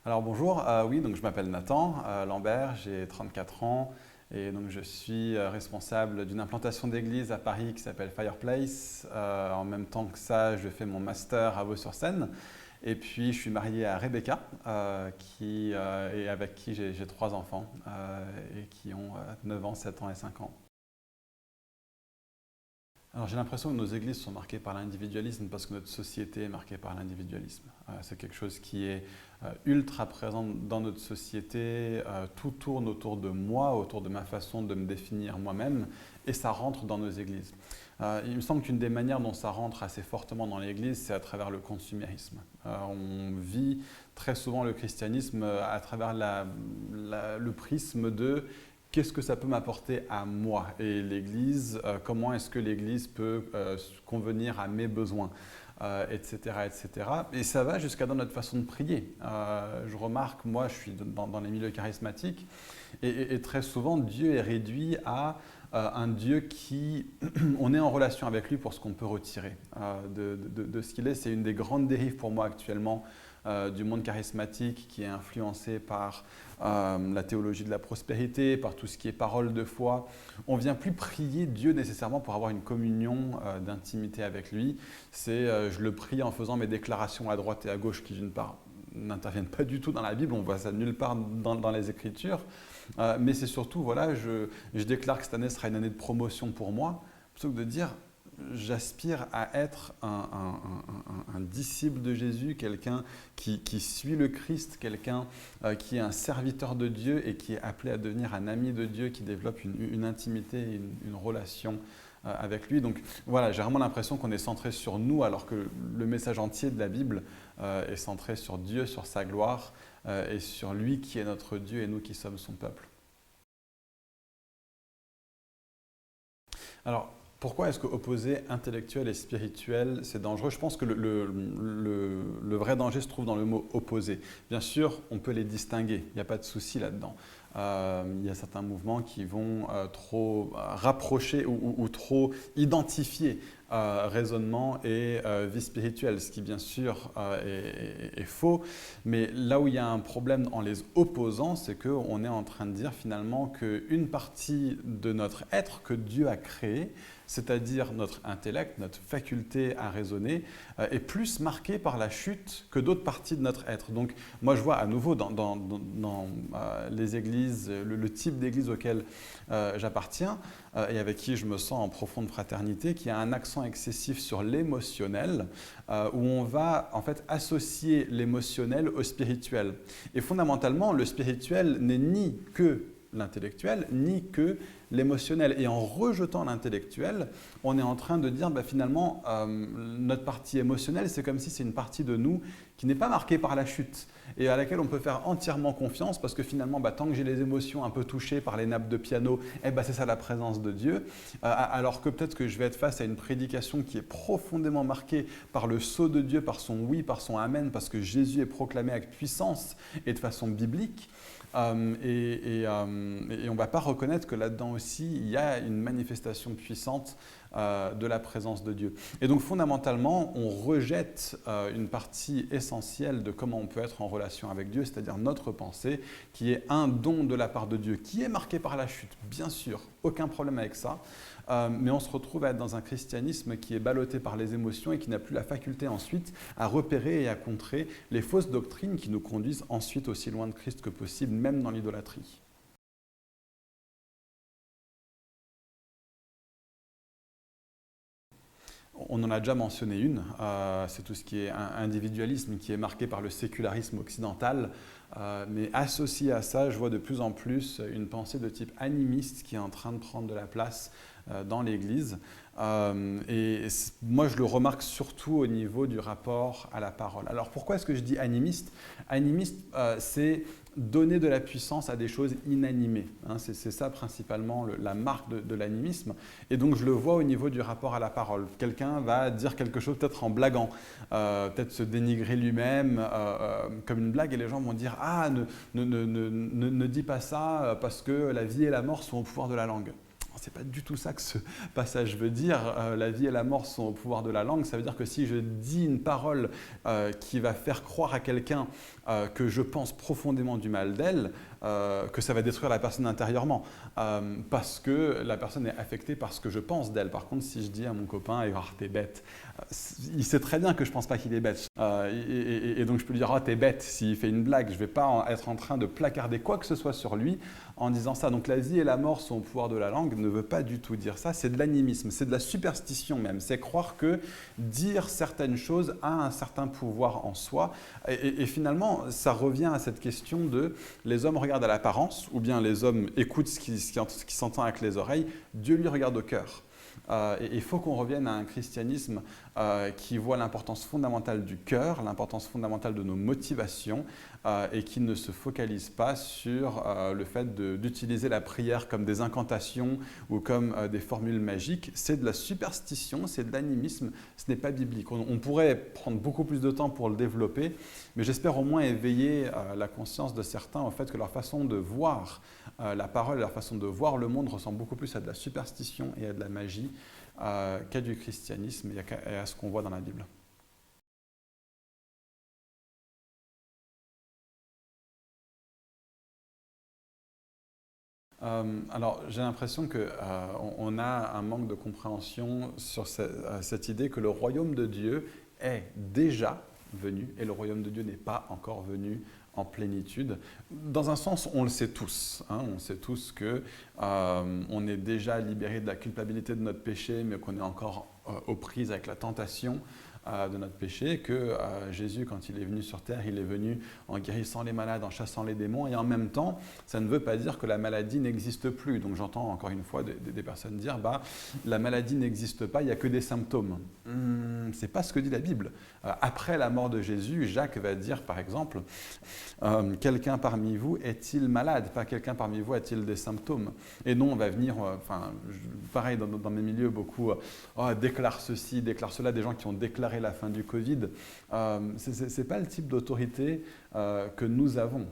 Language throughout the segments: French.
Alors bonjour, oui, donc je m'appelle Nathan Lambert, j'ai 34 ans et donc je suis responsable d'une implantation d'église à Paris qui s'appelle Fireplace. En même temps que ça, je fais mon master à Vaux-sur-Seine et puis je suis marié à Rebecca et avec qui j'ai 3 enfants et qui ont 9 ans, 7 ans et 5 ans. Alors j'ai l'impression que nos églises sont marquées par l'individualisme parce que notre société est marquée par l'individualisme. C'est quelque chose qui est ultra présent dans notre société. Tout tourne autour de moi, autour de ma façon de me définir moi-même et ça rentre dans nos églises. Il me semble qu'une des manières dont ça rentre assez fortement dans l'église, c'est à travers le consumérisme. On vit très souvent le christianisme à travers le prisme de qu'est-ce que ça peut m'apporter à moi et l'Église, comment est-ce que l'Église peut convenir à mes besoins, etc., etc. Et ça va jusqu'à dans notre façon de prier. Je remarque, moi je suis dans les milieux charismatiques, et très souvent Dieu est réduit à un Dieu qui, on est en relation avec lui pour ce qu'on peut retirer de ce qu'il est. C'est une des grandes dérives pour moi actuellement du monde charismatique qui est influencé par la théologie de la prospérité, par tout ce qui est parole de foi. On ne vient plus prier Dieu nécessairement pour avoir une communion d'intimité avec lui. C'est je le prie en faisant mes déclarations à droite et à gauche qui d'une part n'interviennent pas du tout dans la Bible, on voit ça nulle part dans les Écritures. Mais c'est surtout, voilà, je déclare que cette année sera une année de promotion pour moi, plutôt que de dire j'aspire à être un disciple de Jésus, quelqu'un qui suit le Christ, quelqu'un qui est un serviteur de Dieu et qui est appelé à devenir un ami de Dieu, qui développe une intimité, une relation avec lui. Donc voilà, j'ai vraiment l'impression qu'on est centré sur nous alors que le message entier de la Bible est centré sur Dieu, sur sa gloire et sur lui qui est notre Dieu et nous qui sommes son peuple. Alors, pourquoi est-ce que opposer intellectuel et spirituel, c'est dangereux? Je pense que le vrai danger se trouve dans le mot opposé. Bien sûr, on peut les distinguer, il n'y a pas de souci là-dedans. Il y a certains mouvements qui vont trop rapprocher ou trop identifier raisonnement et vie spirituelle, ce qui bien sûr est faux. Mais là où il y a un problème en les opposant, c'est qu'on est en train de dire finalement qu'une partie de notre être que Dieu a créé, c'est-à-dire notre intellect, notre faculté à raisonner, est plus marquée par la chute que d'autres parties de notre être. Donc moi je vois à nouveau dans les églises, le type d'église auquel j'appartiens et avec qui je me sens en profonde fraternité, qui a un accent excessif sur l'émotionnel, où on va en fait associer l'émotionnel au spirituel. Et fondamentalement, le spirituel n'est ni que l'intellectuel, ni que l'émotionnel. Et en rejetant l'intellectuel, on est en train de dire finalement, notre partie émotionnelle, c'est comme si c'est une partie de nous qui n'est pas marquée par la chute et à laquelle on peut faire entièrement confiance parce que finalement, tant que j'ai les émotions un peu touchées par les nappes de piano, c'est ça la présence de Dieu. Alors que peut-être que je vais être face à une prédication qui est profondément marquée par le sceau de Dieu, par son oui, par son amen, parce que Jésus est proclamé avec puissance et de façon biblique. On ne va pas reconnaître que là-dedans aussi, il y a une manifestation puissante de la présence de Dieu. Et donc fondamentalement, on rejette une partie essentielle de comment on peut être en relation avec Dieu, c'est-à-dire notre pensée, qui est un don de la part de Dieu, qui est marqué par la chute, bien sûr, aucun problème avec ça, mais on se retrouve à être dans un christianisme qui est ballotté par les émotions et qui n'a plus la faculté ensuite à repérer et à contrer les fausses doctrines qui nous conduisent ensuite aussi loin de Christ que possible, même dans l'idolâtrie. On en a déjà mentionné une, c'est tout ce qui est individualisme qui est marqué par le sécularisme occidental, mais associé à ça, je vois de plus en plus une pensée de type animiste qui est en train de prendre de la place dans l'Église. Et moi, je le remarque surtout au niveau du rapport à la parole. Alors, pourquoi est-ce que je dis animiste? Animiste, c'est donner de la puissance à des choses inanimées. C'est ça principalement la marque de l'animisme. Et donc, je le vois au niveau du rapport à la parole. Quelqu'un va dire quelque chose peut-être en blaguant, peut-être se dénigrer lui-même comme une blague, et les gens vont dire « Ah, ne dis pas ça parce que la vie et la mort sont au pouvoir de la langue ». c'est pas du tout ça que ce passage veut dire. La vie et la mort sont au pouvoir de la langue. Ça veut dire que si je dis une parole qui va faire croire à quelqu'un que je pense profondément du mal d'elle, que ça va détruire la personne intérieurement, parce que la personne est affectée par ce que je pense d'elle. Par contre, si je dis à mon copain « oh, t'es bête », il sait très bien que je ne pense pas qu'il est bête. Et donc je peux lui dire « oh, t'es bête » s'il fait une blague. Je ne vais pas être en train de placarder quoi que ce soit sur lui en disant ça. Donc la vie et la mort sont au pouvoir de la langue ne veut pas du tout dire ça. C'est de l'animisme, c'est de la superstition même. C'est croire que dire certaines choses a un certain pouvoir en soi. Et finalement, ça revient à cette question de les hommes regardent à l'apparence, ou bien les hommes écoutent ce qui s'entend avec les oreilles. Dieu lui regarde au cœur. Et il faut qu'on revienne à un christianisme qui voit l'importance fondamentale du cœur, l'importance fondamentale de nos motivations et qui ne se focalise pas sur le fait d'utiliser la prière comme des incantations ou comme des formules magiques. C'est de la superstition, c'est de l'animisme, ce n'est pas biblique. On pourrait prendre beaucoup plus de temps pour le développer, mais j'espère au moins éveiller la conscience de certains au fait que leur façon de voir la parole, leur façon de voir le monde ressemble beaucoup plus à de la superstition et à de la magie qu'à du christianisme et à ce qu'on voit dans la Bible. Alors, j'ai l'impression qu'on a un manque de compréhension sur cette idée que le royaume de Dieu est déjà venu et le royaume de Dieu n'est pas encore venu en plénitude. Dans un sens, on le sait tous. On sait tous qu'on est déjà libéré de la culpabilité de notre péché, mais qu'on est encore aux prises avec la tentation de notre péché, que Jésus, quand il est venu sur terre, il est venu en guérissant les malades, en chassant les démons, et en même temps, ça ne veut pas dire que la maladie n'existe plus. Donc j'entends encore une fois des personnes dire la maladie n'existe pas, il n'y a que des symptômes. C'est pas ce que dit la Bible. Après la mort de Jésus, Jacques va dire par exemple quelqu'un parmi vous est-il malade? Pas quelqu'un parmi vous a-t-il des symptômes? Et non, on va venir, pareil dans mes milieux, beaucoup déclare ceci, déclare cela, des gens qui ont déclaré la fin du Covid. Ce n'est pas le type d'autorité que nous avons.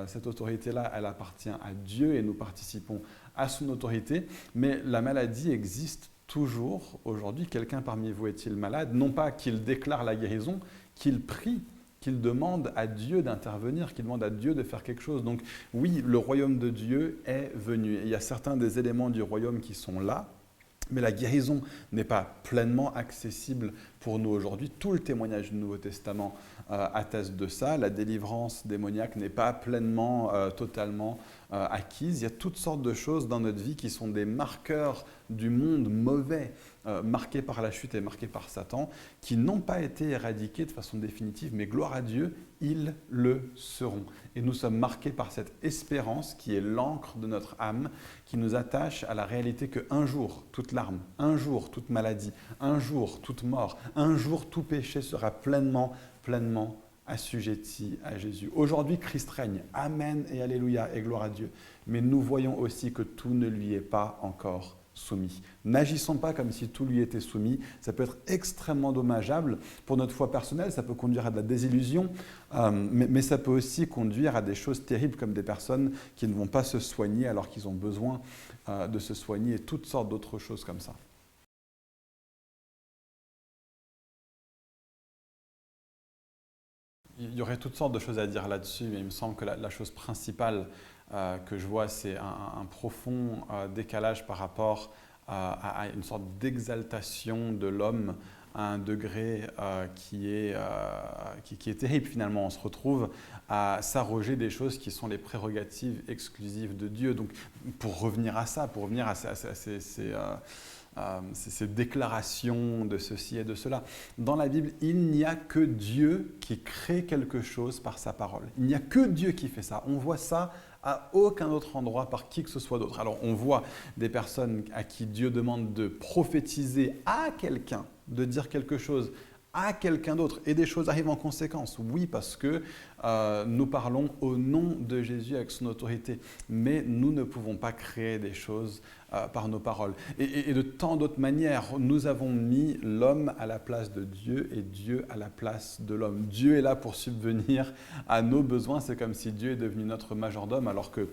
Cette autorité-là, elle appartient à Dieu et nous participons à son autorité, mais la maladie existe toujours aujourd'hui. Quelqu'un parmi vous est-il malade? Non pas qu'il déclare la guérison, qu'il prie, qu'il demande à Dieu d'intervenir, qu'il demande à Dieu de faire quelque chose. Donc oui, le royaume de Dieu est venu. Et il y a certains des éléments du royaume qui sont là, mais la guérison n'est pas pleinement accessible pour nous aujourd'hui. Tout le témoignage du Nouveau Testament atteste de ça. La délivrance démoniaque n'est pas pleinement, totalement acquise. Il y a toutes sortes de choses dans notre vie qui sont des marqueurs du monde mauvais, marqués par la chute et marqués par Satan, qui n'ont pas été éradiqués de façon définitive, mais gloire à Dieu, ils le seront. Et nous sommes marqués par cette espérance qui est l'encre de notre âme, qui nous attache à la réalité qu'un jour, toute larme, un jour, toute maladie, un jour, toute mort, un jour, tout péché sera pleinement assujetti à Jésus. Aujourd'hui, Christ règne. Amen et Alléluia et gloire à Dieu. Mais nous voyons aussi que tout ne lui est pas encore soumis. N'agissons pas comme si tout lui était soumis. Ça peut être extrêmement dommageable pour notre foi personnelle. Ça peut conduire à de la désillusion, mais ça peut aussi conduire à des choses terribles comme des personnes qui ne vont pas se soigner alors qu'ils ont besoin de se soigner et toutes sortes d'autres choses comme ça. Il y aurait toutes sortes de choses à dire là-dessus, mais il me semble que la chose principale que je vois, c'est un profond décalage par rapport à une sorte d'exaltation de l'homme à un degré qui est terrible finalement. On se retrouve à s'arroger des choses qui sont les prérogatives exclusives de Dieu. Donc pour revenir à ça, pour revenir à ces déclarations de ceci et de cela. Dans la Bible, il n'y a que Dieu qui crée quelque chose par sa parole. Il n'y a que Dieu qui fait ça. On voit ça à aucun autre endroit par qui que ce soit d'autre. Alors on voit des personnes à qui Dieu demande de prophétiser à quelqu'un, de dire quelque chose à quelqu'un d'autre et des choses arrivent en conséquence. Oui, parce que nous parlons au nom de Jésus avec son autorité, mais nous ne pouvons pas créer des choses par nos paroles. Et de tant d'autres manières, nous avons mis l'homme à la place de Dieu et Dieu à la place de l'homme. Dieu est là pour subvenir à nos besoins. C'est comme si Dieu est devenu notre majordome alors que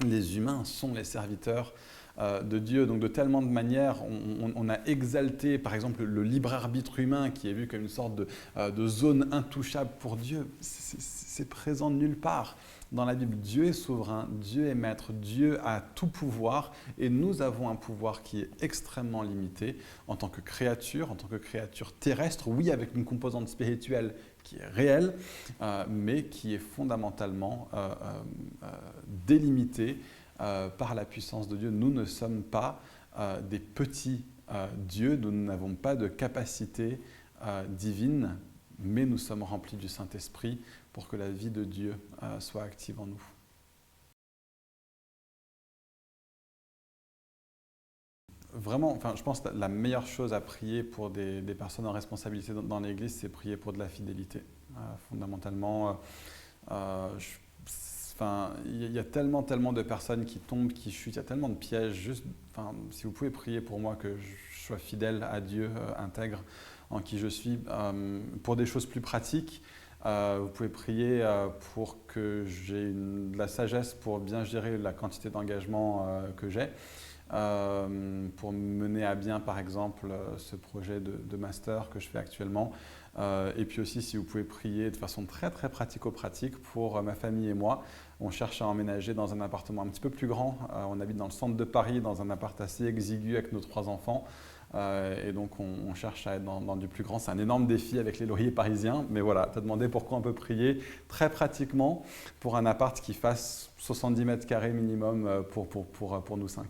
les humains sont les serviteurs de Dieu, donc de tellement de manières. On a exalté, par exemple, le libre arbitre humain qui est vu comme une sorte de zone intouchable pour Dieu. C'est présent nulle part. Dans la Bible, Dieu est souverain, Dieu est maître, Dieu a tout pouvoir et nous avons un pouvoir qui est extrêmement limité en tant que créature terrestre, oui avec une composante spirituelle qui est réelle, mais qui est fondamentalement délimitée par la puissance de Dieu. Nous ne sommes pas des petits dieux, nous n'avons pas de capacité divine, mais nous sommes remplis du Saint-Esprit pour que la vie de Dieu soit active en nous. Vraiment, enfin, je pense que la meilleure chose à prier pour des personnes en responsabilité dans l'Église, c'est prier pour de la fidélité. Fondamentalement, il y a tellement de personnes qui tombent, qui chutent, il y a tellement de pièges. Juste, si vous pouvez prier pour moi que je sois fidèle à Dieu, intègre en qui je suis, pour des choses plus pratiques, vous pouvez prier pour que j'ai de la sagesse pour bien gérer la quantité d'engagement que j'ai, pour mener à bien par exemple ce projet de master que je fais actuellement. Et puis aussi si vous pouvez prier de façon très pratico-pratique pour ma famille et moi. On cherche à emménager dans un appartement un petit peu plus grand. On habite dans le centre de Paris, dans un appart assez exigu avec nos 3 enfants. Et donc on cherche à être dans du plus grand. C'est un énorme défi avec les loyers parisiens. Mais voilà, tu as demandé pourquoi on peut prier très pratiquement pour un appart qui fasse 70 mètres carrés minimum pour nous 5.